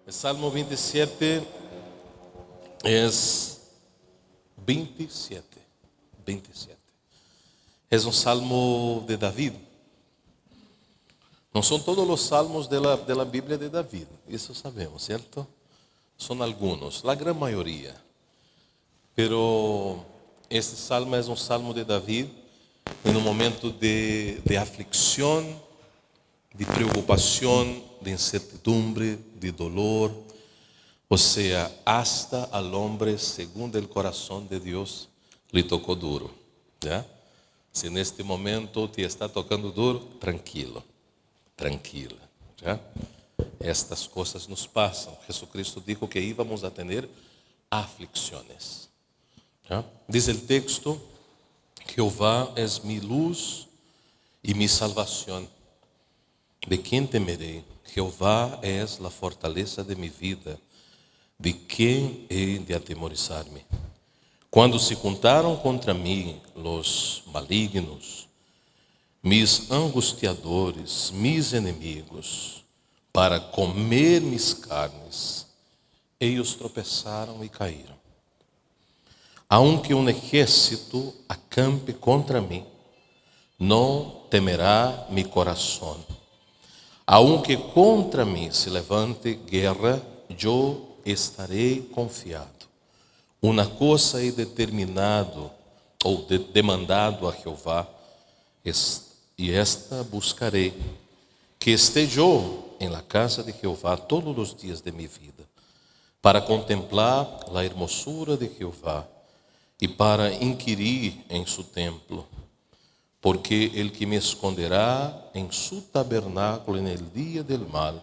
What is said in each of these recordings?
El Salmo 27 es 27. Es un salmo de David. No son todos los salmos de la Biblia de David, eso sabemos, ¿cierto? Son algunos, la gran mayoría. Pero este salmo es un salmo de David en un momento de aflicción, de preocupación, de incertidumbre, de dolor. O sea, hasta al hombre, según el corazón de Dios, le tocó duro. ¿Ya? Si en este momento te está tocando duro, tranquilo, tranquila. ¿Ya? Estas cosas nos pasan. Jesucristo dijo que íbamos a tener aflicciones. ¿Ya? Dice el texto: Jehová es mi luz y mi salvación. ¿De quién temeré? Jehová es la fortaleza de mi vida. ¿De quién he de atemorizarme? Cuando se juntaron contra mí los malignos, mis angustiadores, mis enemigos, para comer mis carnes, ellos tropezaron y caíram. Aunque un ejército acampe contra mí, no temerá mi corazón. Aunque contra mí se levante guerra, yo estaré confiado. Una cosa he determinado ou demandado a Jehová, e esta buscaré, que esté yo en la casa de Jehová todos los días de mi vida, para contemplar la hermosura de Jehová y para inquirir en su templo. Porque el que me esconderá en su tabernáculo en el día del mal,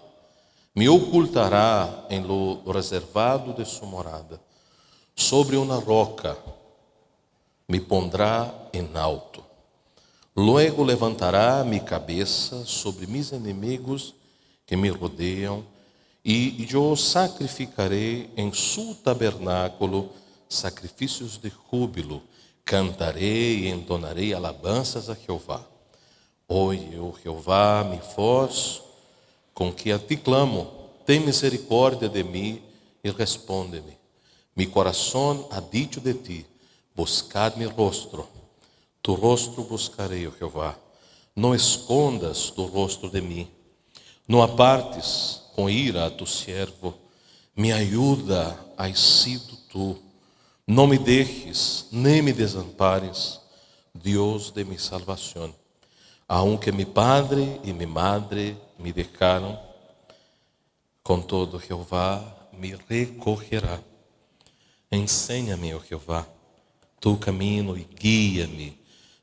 me ocultará en lo reservado de su morada. Sobre una roca me pondrá en alto. Luego levantará mi cabeza sobre mis enemigos que me rodean, y yo sacrificaré en su tabernáculo sacrificios de júbilo. Cantaré e entonarei alabanças a Jeová. Oye, oh Jeová, mi voz, com que a ti clamo, tem misericórdia de mim e responde-me. Mi coração ha dicho de ti, buscad mi rostro. Tu rostro buscarei, oh Jeová. Não escondas tu rostro de mim. Não apartes com ira a tu siervo. Mi ayuda has sido tu. Não me dejes, nem me desampares, Deus de mi salvação. Aunque mi padre e mi madre me dejaram, com todo Jeová me recogerá. Enséñame, oh Jeová, tu caminho e guia-me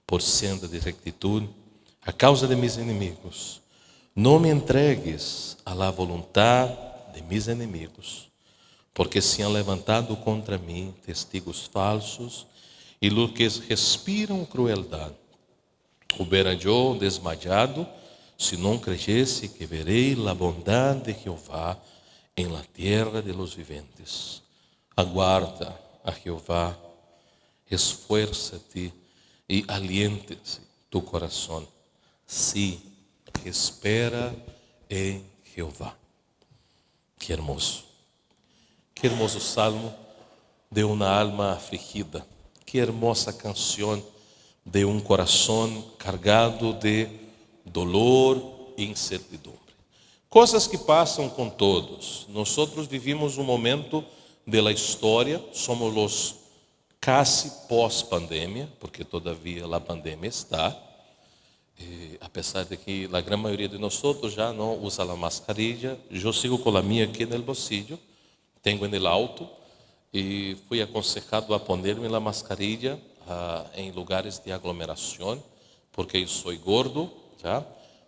por senda de rectitud a causa de mis inimigos. Não me entregues a la voluntad de mis inimigos, porque se han levantado contra mim testigos falsos e los que respiram crueldade. Hubiera yo desmayado se não creyese que verei la bondad de Jehová en la tierra de los viventes. Aguarda a Jehová, esfuérzate e aliéntese tu corazón. Sí, espera en Jehová. Que hermoso. Que hermoso salmo de uma alma afligida. Que hermosa canção de um coração cargado de dolor e incertidumbre. Coisas que passam com todos. Nós vivimos um momento da história, somos os casi pós-pandemia, porque todavia a pandemia está. Apesar de que a grande maioria de nós já não usa a mascarilla, eu sigo com a minha aqui no bolsillo. Tenho en el auto e fui aconsejado a ponerme la mascarilla em lugares de aglomeração, porque eu sou gordo, já,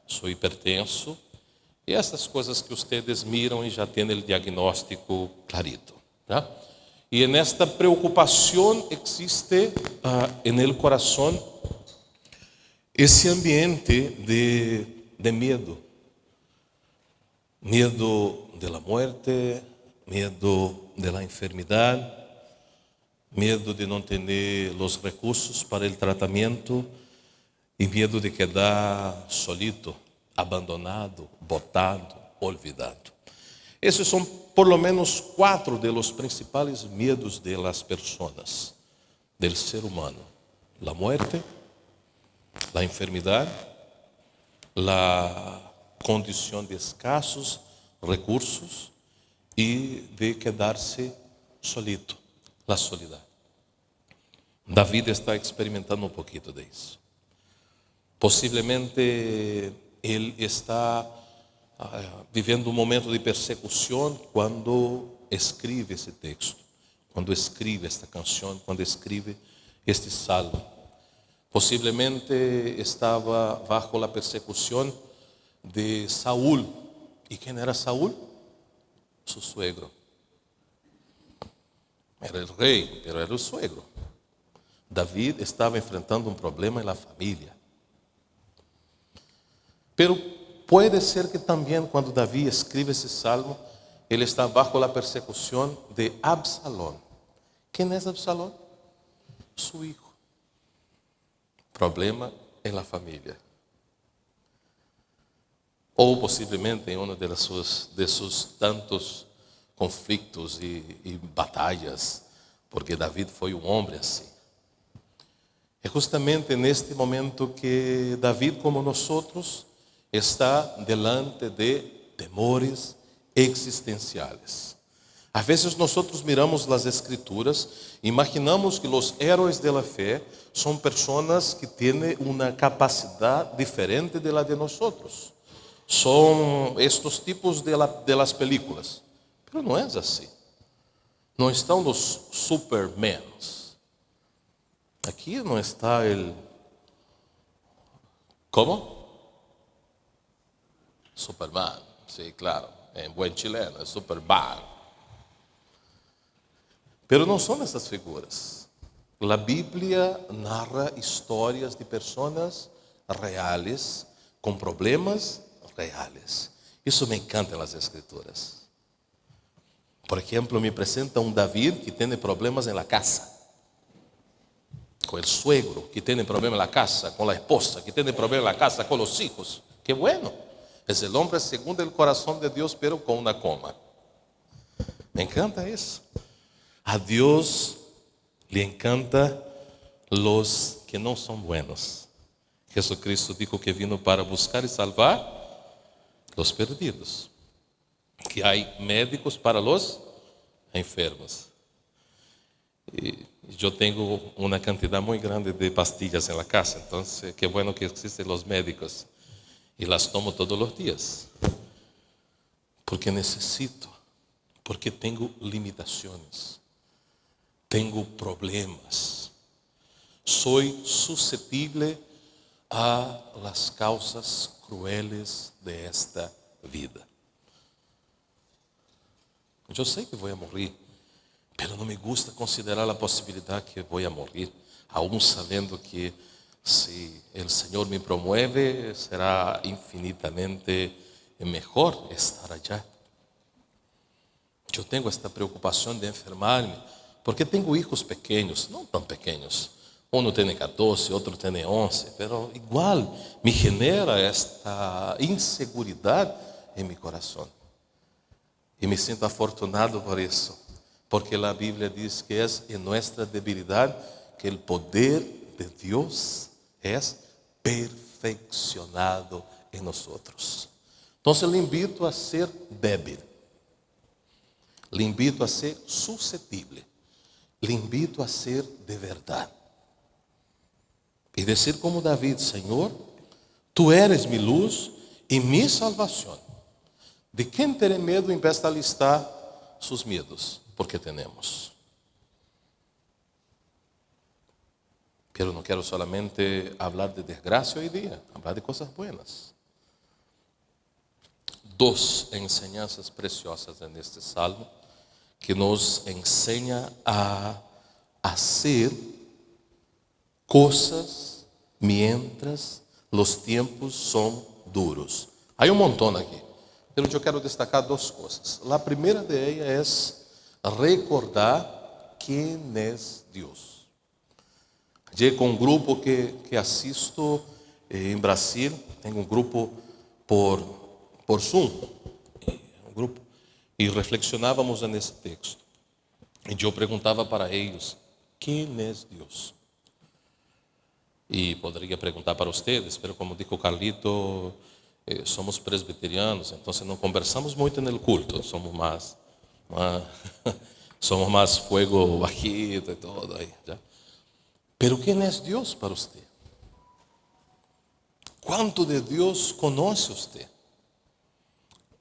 sou hipertenso, e essas coisas que vocês miram e já têm o diagnóstico clarito. Já? E nesta preocupação existe en el coração esse ambiente de medo. Medo de la muerte, medo de la enfermidade, medo de não ter os recursos para o tratamento e medo de quedar solito, abandonado, botado, olvidado. Esses são por lo menos 4 de los principales miedos de las personas, del ser humano: la muerte, la enfermedad, la condición de escasos recursos y de quedarse solito, la soledad. David está experimentando um pouquinho de isso. Possivelmente ele está vivendo um momento de persecução quando escreve esse texto, quando escreve esta canção, quando escreve este salmo. Possivelmente estava bajo a persecução de Saúl. E quem era Saúl? Su suegro. Era o rei, mas era o suegro. David estava enfrentando um problema na família. Pero pode ser que também, quando Davi escreve esse salmo, ele está bajo a persecução de Absalom. Quem é Absalom? Su hijo. Problema em la família. Ou possivelmente em um de seus tantos conflitos e batalhas, porque David foi um homem assim. É justamente neste momento que David, como nós outros, está delante de temores existenciais. Às vezes nós miramos as escrituras, imaginamos que os heróis da fé são pessoas que têm uma capacidade diferente de la de nós. São estes tipos de las películas. Mas não é assim. Não estão os supermans. Aqui não está el... ¿Cómo? Superman, sí, claro, en buen chileno, es Superman. Pero não são essas figuras. A Bíblia narra histórias de pessoas reais, com problemas reais. Isso me encanta nas Escrituras. Por exemplo, me apresenta um David que tem problemas na casa. Com o suegro, que tem problema na casa, com a esposa, que tem problema na casa, com os hijos. Que bueno. Es el hombre segundo el corazón de Dios, pero con una coma. Me encanta eso. A Dios le encanta los que no son buenos. Jesucristo dijo que vino para buscar y salvar los perdidos. Que hay médicos para los enfermos. Y yo tengo una cantidad muy grande de pastillas en la casa, entonces qué bueno que existen los médicos. E las tomo todos os dias. Porque necessito. Porque tenho limitações. Tenho problemas. Sou suscetível a las causas crueles de esta vida. Eu sei que vou morrer, mas não me gusta considerar a possibilidade que vou morrer, aún sabendo que si el Señor me promueve, será infinitamente mejor estar allá. Eu tenho esta preocupação de enfermar-me, porque tenho hijos pequenos, não tão pequenos. Um tem 14, outro tem 11, pero igual me genera esta inseguridade em meu coração. E me sinto afortunado por isso, porque a Bíblia diz que é em nossa debilidade que o poder de Deus es perfeccionado en nosotros. Entonces le invito a ser débil, le invito a ser susceptible, le invito a ser de verdad y decir como David: Señor, tú eres mi luz y mi salvación. ¿De quién teré miedo en vez de alistar sus miedos? Porque tenemos. Pero não quero solamente falar de desgraça hoje dia, falar de coisas buenas. 2 enseñanças preciosas neste salmo que nos enseña a hacer coisas mientras los tiempos son duros. Há um montão aqui, mas eu quero destacar 2 coisas. A primeira de ellas é recordar quem é Deus. Eu com um grupo que assisto em Brasil, tenho um grupo por Zoom, um grupo, e reflexionávamos nesse texto. E eu perguntava para eles: quem é Deus? E poderia perguntar para vocês, mas como disse o Carlito, somos presbiterianos, então não conversamos muito no culto, somos mais somos mais fuego bajito e todo aí. ¿Ya? Pero quem é Deus para você? Quanto de Deus conhece você?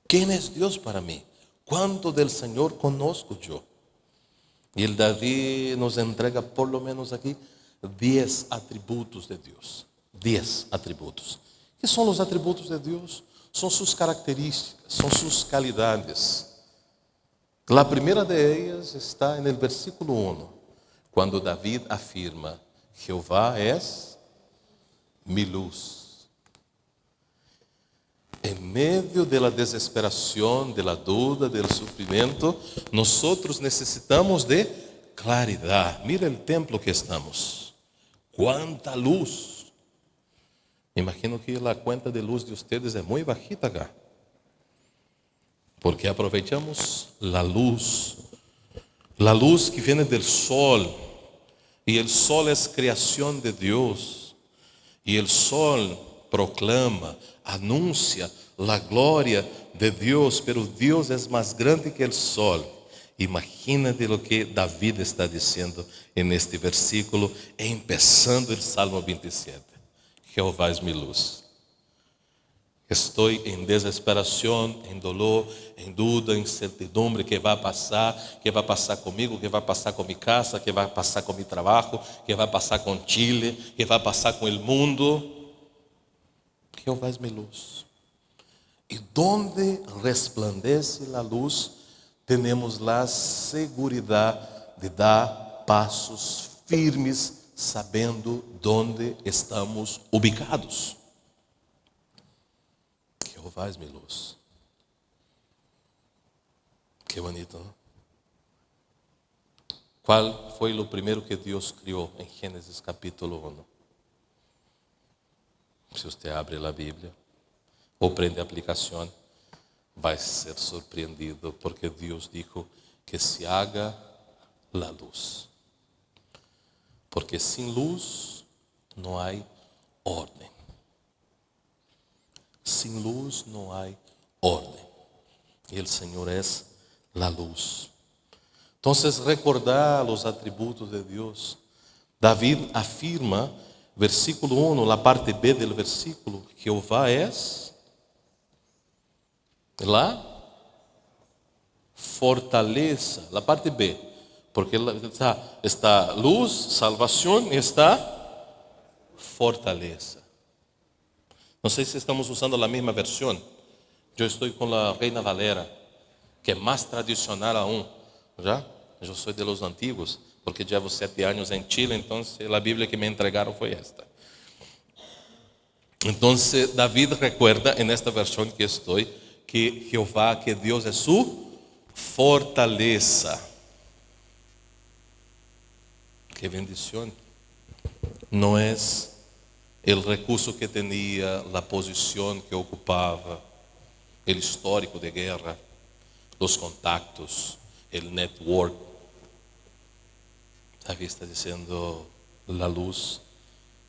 Quem é Deus para mim? Quanto del Senhor conozco eu? E el David nos entrega por lo menos aqui 10 atributos de Deus. 10 atributos. Que são os atributos de Deus? São suas características, são suas qualidades. A primeira de elas está no versículo 1, quando David afirma: Jeová é mi luz. Em meio da desesperação, da dúvida, do sofrimento, nós necessitamos de claridade. Mira o templo que estamos. Quanta luz. Imagino que a conta de luz de vocês é muito bajita acá. Porque aproveitamos a luz que vem do sol. E o sol é criação de Deus. E o sol proclama, anuncia a glória de Deus, pero Deus é mais grande que o sol. Imagínate o que David está dizendo neste versículo, empezando o Salmo 27. Jeová é minha luz. Estou em desesperação, em dolor, em dúvida, em incertidumbre, que vai passar comigo, que vai passar com minha casa, que vai passar com meu trabalho, que vai passar com Chile, que vai passar com o mundo. Jeová é minha luz. E donde resplandece a luz, temos a segurança de dar passos firmes, sabendo onde estamos ubicados. Jeová é minha luz. Que bonito, não? Qual foi o primeiro que Deus criou em Gênesis capítulo 1? Se você abre a Bíblia ou prende a aplicação, vai ser surpreendido, porque Deus dijo que se haga la luz. Porque sem luz não há ordem. Sem luz não há ordem. E o Senhor é a luz. Então, recordar os atributos de Deus. David afirma, versículo 1, a parte B do versículo, Jeová é la fortaleza. A parte B, porque está luz, salvação e está fortaleza. Não sei se estamos usando a mesma versão. Eu estou com a Reina Valera, que é mais tradicional aún. Já? Eu sou de los antigos, porque llevo 7 anos em Chile, então a Bíblia que me entregaram foi esta. Então, David recuerda nesta versão que estou, que Jeová, que Deus é sua fortaleza. Que bendição. Não é o recurso que tinha, a posição que ocupava, o histórico de guerra, os contactos, o network. David está dizendo, a luz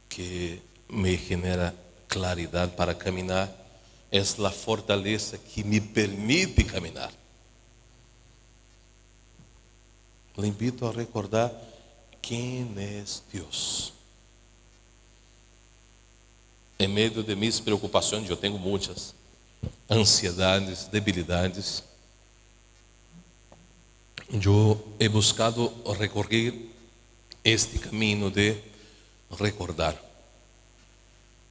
que me genera claridade para caminhar é a fortaleza que me permite caminhar. Le invito a recordar quem é Deus. Em meio de minhas preocupações, eu tenho muitas ansiedades, debilidades. Eu he buscado recorrer este caminho de recordar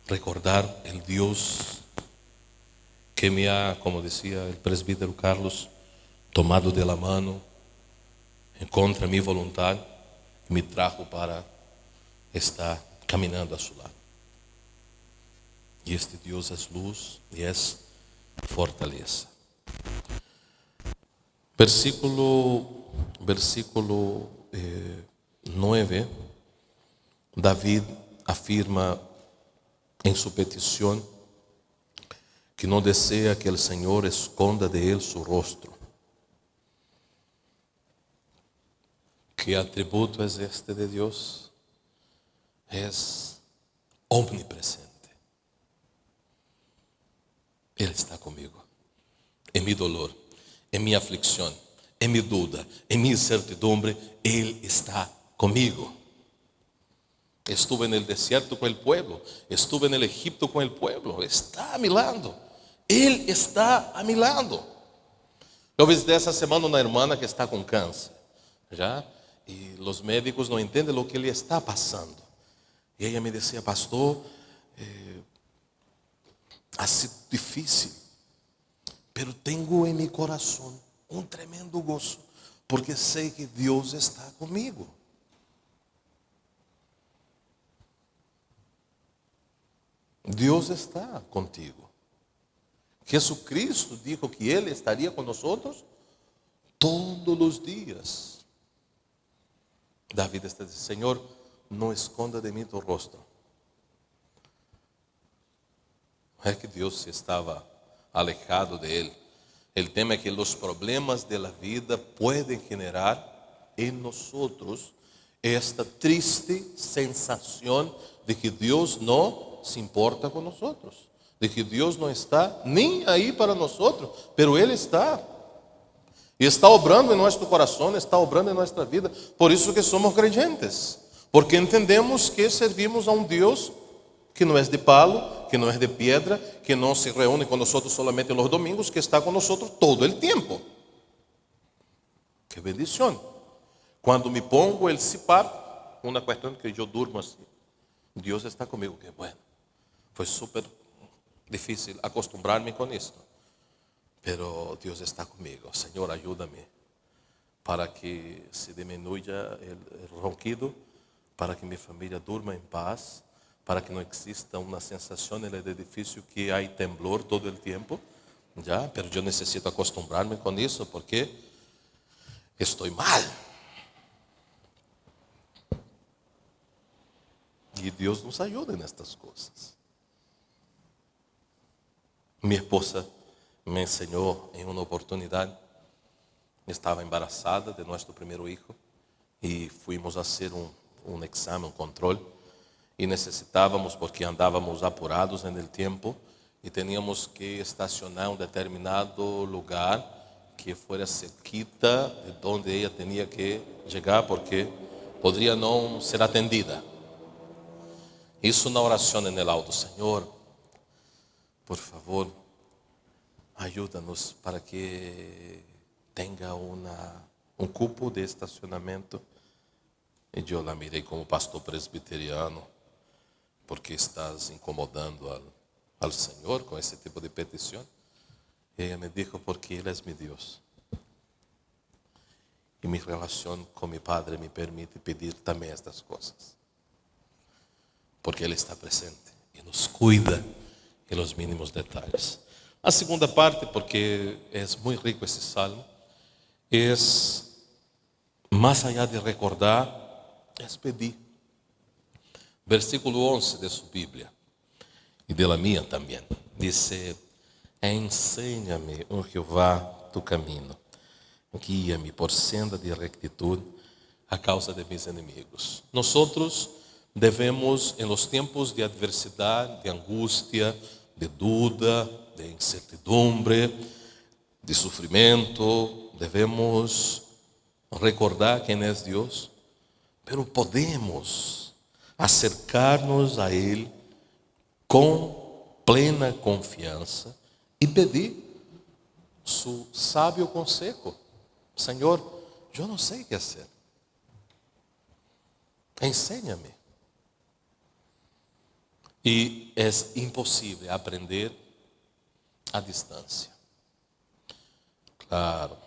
o Deus que me ha, como dizia o presbítero Carlos, tomado de la mano, contra minha vontade, e me trajo para estar caminhando a seu lado. E este Deus é luz e é fortaleza. Versículo 9, David afirma em sua petição que não deseja que o Senhor esconda de ele seu rostro. ¿Qué atributo es este de Dios? Es omnipresente. Él está conmigo. En mi dolor, en mi aflicción, en mi duda, en mi incertidumbre, Él está conmigo. Estuve en el desierto con el pueblo, estuve en el Egipto con el pueblo, está a mi lado. Él está a mi lado. Eu visitei essa semana uma irmã que está com câncer, já, e os médicos não entendem o que ele está passando. E ela me dizia, pastor, ha sido difícil, pero tenho em meu coração um tremendo gozo, porque sei que Deus está comigo. Deus está contigo. Jesucristo dijo que Él estaría con nosotros todos los días. David está diciendo, Señor, no esconda de mí tu rostro. No es que Dios se estaba alejado de Él. El tema es que los problemas de la vida pueden generar en nosotros esta triste sensación de que Dios no se importa con nosotros, de que Dios no está ni ahí para nosotros, pero Él está. E está obrando em nosso coração, está obrando em nossa vida. Por isso que somos creyentes, porque entendemos que servimos a um Deus que não é de palo, que não é de piedra, que não se reúne com nós solamente nos domingos, que está com nós todo o tempo. Que bendição. Quando me pongo el CPAP, uma questão que eu durmo assim, Deus está comigo, que bueno. Foi super difícil acostumbrarme com isto. Pero Dios está conmigo. Señor, ayúdame para que se disminuya el ronquido, para que mi familia durma en paz, para que no exista una sensación en el edificio que hay temblor todo el tiempo. Ya, pero yo necesito acostumbrarme con eso porque estoy mal. Y Dios nos ayuda en estas cosas. Mi esposa me enseñó en una oportunidad, estaba embarazada de nuestro primer hijo y fuimos a hacer un examen, un control, y necesitábamos, porque andábamos apurados en el tiempo y teníamos que estacionar en un determinado lugar que fuera cerquita de donde ella tenía que llegar, porque podría no ser atendida. Hizo una oración en el auto, Señor, por favor, ayúdanos para que tenga un cupo de estacionamiento. Y yo la miré como pastor presbiteriano, porque estás incomodando al Señor con ese tipo de petición. Y ella me dijo, porque Él es mi Dios. Y mi relación con mi Padre me permite pedir también estas cosas. Porque Él está presente y nos cuida en los mínimos detalles. A segunda parte, porque es muy rico ese salmo, es más allá de recordar, es pedir. Versículo 11 de su Biblia y de la mía también. Dice, enséñame, oh Jehová, tu camino. Guía-me por senda de rectitud a causa de mis enemigos. Nosotros devemos, en los tiempos de adversidad, de angustia, de duda, de incertidumbre, de sufrimiento, devemos recordar quién es Dios, pero podemos acercarnos a Él con plena confianza y pedir su sabio consejo. Señor, yo no sé qué hacer. Enséñame. Y es imposible aprender a distancia. Claro,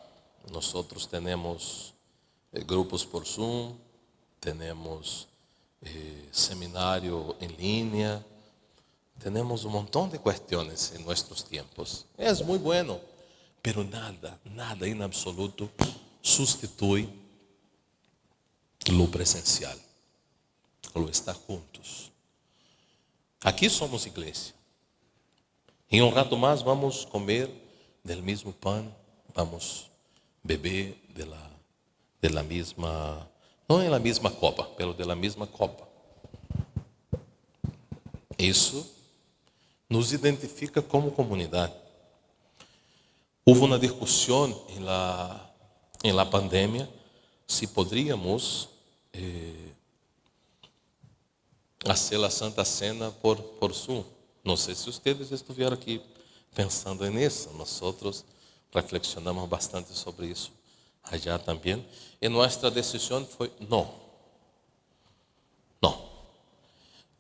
nosotros tenemos grupos por Zoom, tenemos seminario en línea, tenemos un montón de cuestiones en nuestros tiempos. Es muy bueno, pero nada en absoluto sustituye lo presencial, lo estar juntos. Aquí somos iglesia. En un rato más vamos a comer del mismo pan, vamos a beber de la misma não em la mesma copa, pero de la mesma copa. Isso nos identifica como comunidade. Houve uma discussão em la pandemia se poderíamos fazer a Santa Cena por Zoom. Não sei se vocês estiveram aqui pensando nisso. Nós reflexionamos bastante sobre isso allá também. E nossa decisão foi não.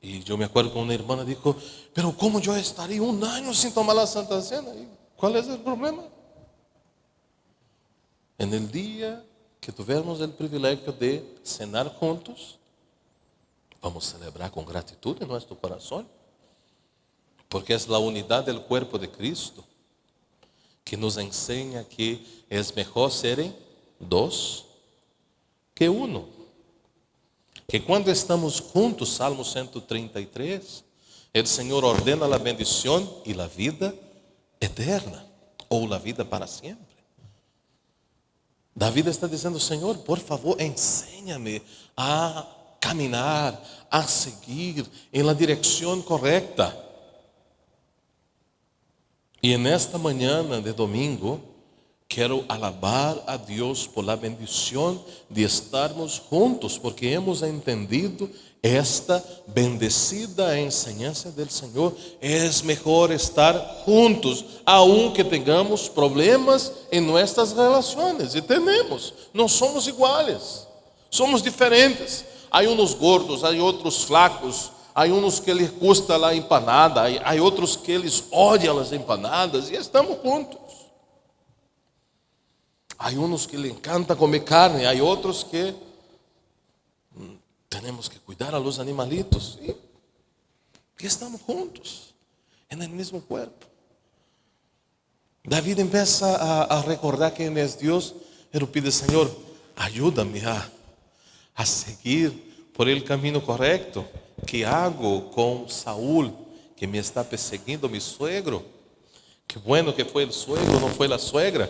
E eu me acordo que uma irmã disse: "Pero como eu estaria um ano sem tomar a Santa Cena? E qual é o problema?" En el dia que tivermos o privilégio de cenar juntos, vamos celebrar com gratitud em nosso coração, porque é a unidade do corpo de Cristo que nos ensina que é melhor serem dois que um. Que quando estamos juntos, Salmo 133, o Senhor ordena a bendição e a vida eterna, ou a vida para sempre. David está dizendo: Senhor, por favor, ensina-me a caminhar, a seguir em la direção correta. E nesta manhã de domingo, quero alabar a Deus por la bendição de estarmos juntos, porque hemos entendido esta bendecida enseñança do Senhor. É melhor estar juntos, aunque tengamos problemas em nossas relações. E temos, não somos iguais, somos diferentes. Há uns gordos, há outros flacos, há uns que lhes custa a empanada, há outros que eles odiam as empanadas, e estamos juntos. Há uns que lhe encanta comer carne, há outros que temos que cuidar a los animalitos. E estamos juntos, no mesmo corpo. David começa a recordar quem é Deus, ele pede: Senhor, ajuda-me a seguir por el caminho correto. Que hago com Saúl, que me está perseguindo, mi suegro? Que bueno que foi o suegro, não foi a suegra.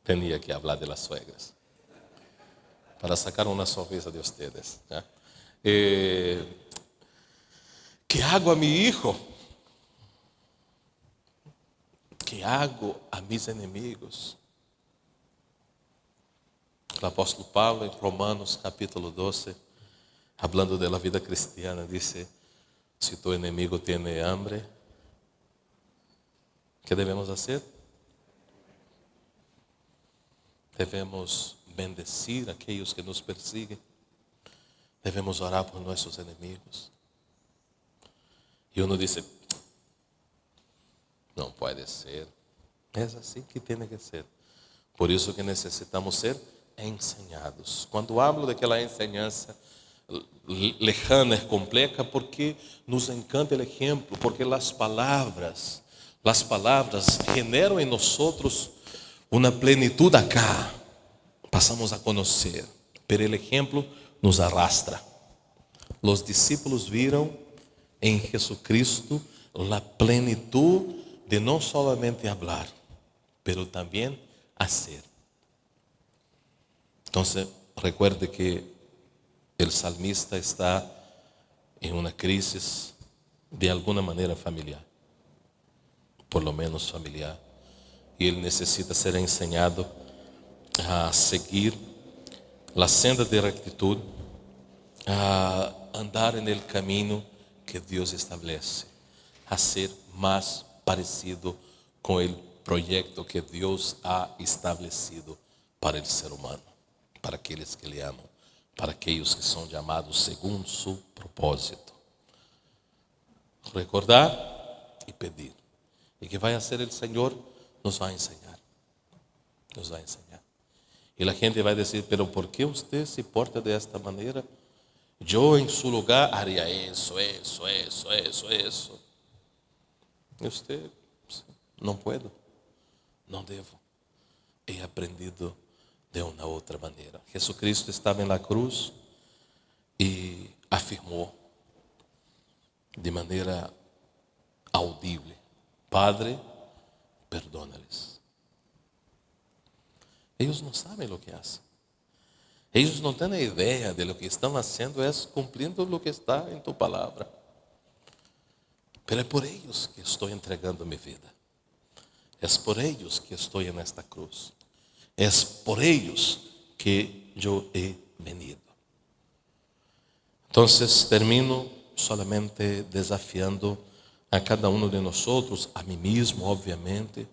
Tenía que hablar de las suegras para sacar una sonrisa de ustedes. ¿Qué hago a mi hijo? ¿Qué hago a mis enemigos? O apóstolo Paulo, em Romanos capítulo 12, hablando de la vida cristiana, dice: si tu enemigo tiene hambre, ¿qué debemos hacer? Devemos bendecir aqueles que nos perseguem. Devemos orar por nossos inimigos. E uno disse: não pode ser. É assim que tem que ser. Por isso que necessitamos ser ensinados. Quando hablo daquela enseñança lejana, complexa, porque nos encanta o exemplo, porque as palavras generam em nós uma plenitude acá. Passamos a conhecer, pero o exemplo nos arrastra. Os discípulos viram em Jesucristo a plenitud de não solamente hablar, pero também hacer. Então, recuerde que o salmista está em uma crise de alguma maneira familiar, por lo menos familiar, e ele necessita ser ensinado a seguir a senda de rectitud, a andar no caminho que Deus estabelece, a ser mais parecido com o projeto que Deus ha estabelecido para o ser humano, para aqueles que lhe amam, para aqueles que são chamados segundo seu propósito. Recordar e pedir. E que vai ser o Senhor nos vai ensinar. Nos vai ensinar. E a gente vai dizer: pero por que você se porta desta maneira? Eu em seu lugar haria isso. E você: não puedo, não devo. He aprendido de uma outra maneira. Jesucristo estava na cruz e afirmou de maneira audível: Padre, perdona-lhes. Ellos no saben lo que hacen. Ellos no tienen idea de lo que están haciendo, es cumpliendo lo que está en tu palabra. Pero es por ellos que estoy entregando mi vida. Es por ellos que estoy en esta cruz. Es por ellos que yo he venido. Entonces termino solamente desafiando a cada uno de nosotros, a mí mismo obviamente,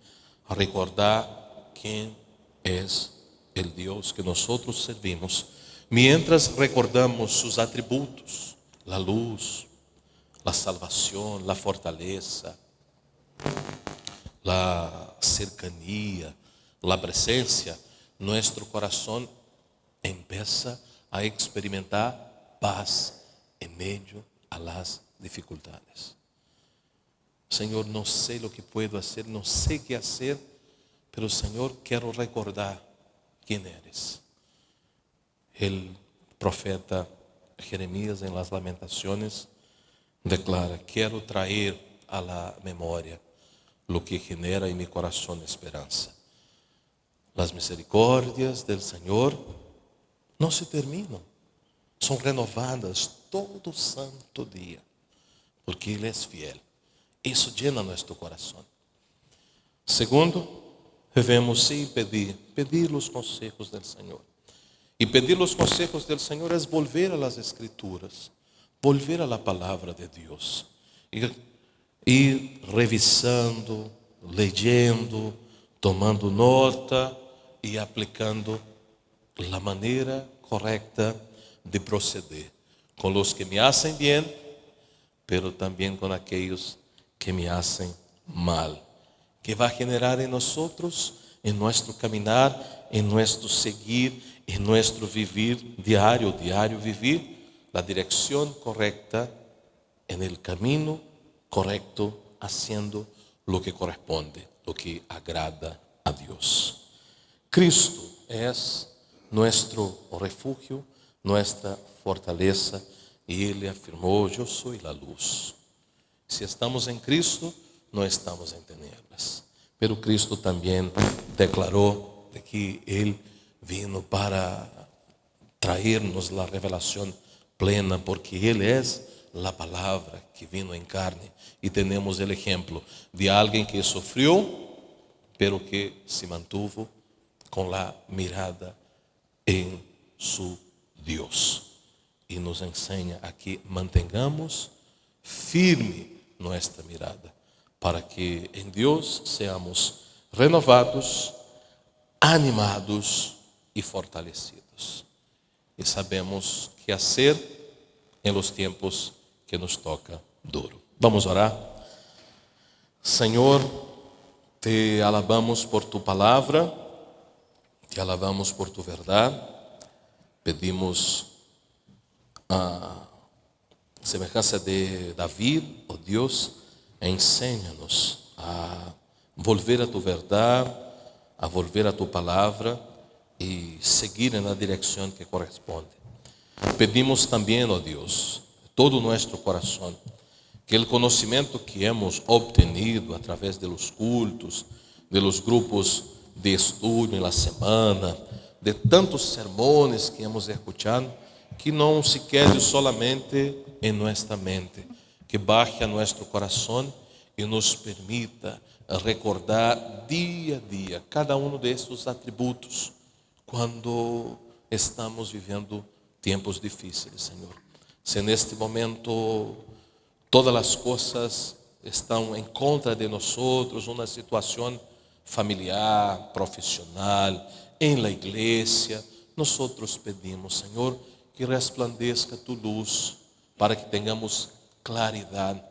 a recordar quién es el Dios que nosotros servimos, mientras recordamos sus atributos, la luz, la salvación, la fortaleza, la cercanía, la presencia. Nuestro corazón empieza a experimentar paz en medio a las dificultades. Señor, no sé lo que puedo hacer, no sé qué hacer, pero Señor, quiero recordar quién eres. El profeta Jeremías en las Lamentaciones declara: quiero traer a la memoria lo que genera en mi corazón esperanza. Las misericordias del Señor no se terminam, son renovadas todo santo día, porque Él es fiel. Isso llena nuestro corazón. Segundo, debemos sí pedir los consejos del Señor. Y pedir los consejos del Señor es volver a las Escrituras, volver a la palabra de Dios, ir revisando, leyendo, tomando nota y aplicando la manera correcta de proceder con los que me hacen bien, pero también con aquellos que me hacen mal, que va a generar en nosotros, en nuestro caminar, en nuestro seguir, en nuestro vivir diario vivir, la dirección correcta, en el camino correcto, haciendo lo que corresponde, lo que agrada a Dios. Cristo es nuestro refugio, nuestra fortaleza, y Él afirmó: yo soy la luz. Si estamos en Cristo, no estamos en tinieblas. Pero Cristo también declaró de que Él vino para traernos la revelación plena, porque Él es la palabra que vino en carne. Y tenemos el ejemplo de alguien que sufrió, pero que se mantuvo con la mirada en su Dios. Y nos enseña a que mantengamos firme nuestra mirada, para que en Dios seamos renovados, animados y fortalecidos. Y sabemos qué hacer en los tiempos que nos toca duro. Vamos a orar. Señor, te alabamos por tu palabra, te alabamos por tu verdad. Pedimos a semejanza de David, oh Dios, enséñanos a volver a tu verdad, a volver a tu palabra y seguir en la dirección que corresponde. Pedimos también, oh Dios, todo nuestro corazón, que el conocimiento que hemos obtenido a través de los cultos, de los grupos de estudio en la semana, de tantos sermones que hemos escuchado, que não se quede solamente em nossa mente, que baje a nosso coração e nos permita recordar dia a dia cada um desses atributos quando estamos vivendo tempos difíceis, Senhor. Se neste momento todas as coisas estão em contra de nós, uma situação familiar, profissional, em la igreja, nós pedimos, Senhor, que resplandeça tu luz, para que tenhamos claridade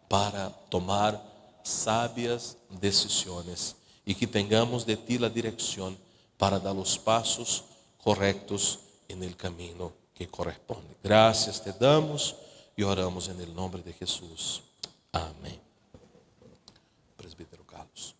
para tomar sábias decisões e que tenhamos de ti a direção para dar os passos corretos en el camino que corresponde. Gracias te damos e oramos en el nombre de Jesús. Amém. Presbítero Carlos.